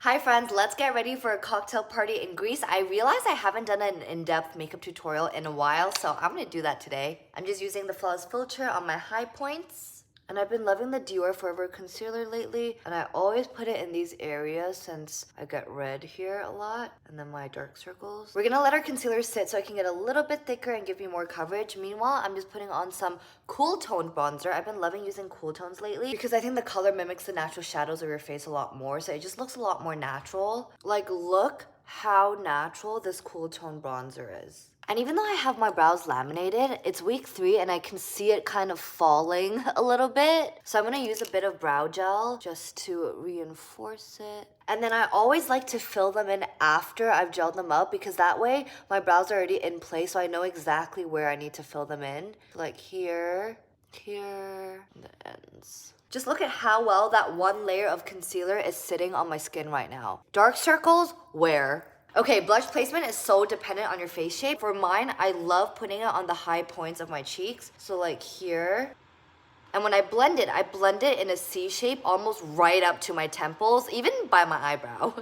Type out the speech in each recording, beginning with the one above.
Hi friends, let's get ready for a cocktail party in Greece. I realized I haven't done an in-depth makeup tutorial in a while, so I'm gonna do that today. I'm just using the Flawless Filter on my high points. And I've been loving the Dior Forever Concealer lately, and I always put it in these areas since I get red here a lot, and then my dark circles. We're gonna let our concealer sit so I can get a little bit thicker and give you more coverage. Meanwhile, I'm just putting on some cool toned bronzer. I've been loving using cool tones lately because I think the color mimics the natural shadows of your face a lot more, so it just looks a lot more natural. Like, look how natural this cool tone bronzer is. And even though I have my brows laminated, it's week 3 and I can see it kind of falling a little bit. So I'm gonna use a bit of brow gel just to reinforce it. And then I always like to fill them in after I've gelled them up because that way my brows are already in place, so I know exactly where I need to fill them in. Like here, here, and the ends. Just look at how well that one layer of concealer is sitting on my skin right now. Dark circles, where? Okay, blush placement is so dependent on your face shape. For mine, I love putting it on the high points of my cheeks. So like here. And when I blend it in a C shape almost right up to my temples, even by my eyebrow.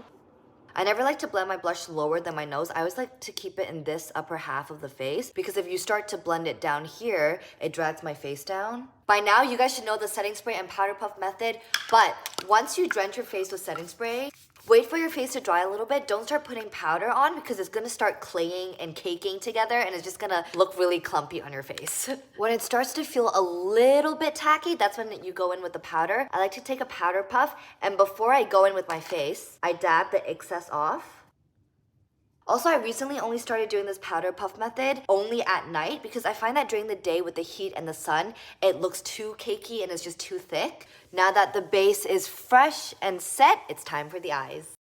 I never like to blend my blush lower than my nose. I always like to keep it in this upper half of the face because if you start to blend it down here, it drags my face down. By now, you guys should know the setting spray and powder puff method, but once you drench your face with setting spray, wait for your face to dry a little bit. Don't start putting powder on because it's gonna start claying and caking together and it's just gonna look really clumpy on your face. When it starts to feel a little bit tacky, that's when you go in with the powder. I like to take a powder puff, and before I go in with my face, I dab the excess off. Also, I recently only started doing this powder puff method only at night because I find that during the day with the heat and the sun, it looks too cakey and it's just too thick. Now that the base is fresh and set, it's time for the eyes.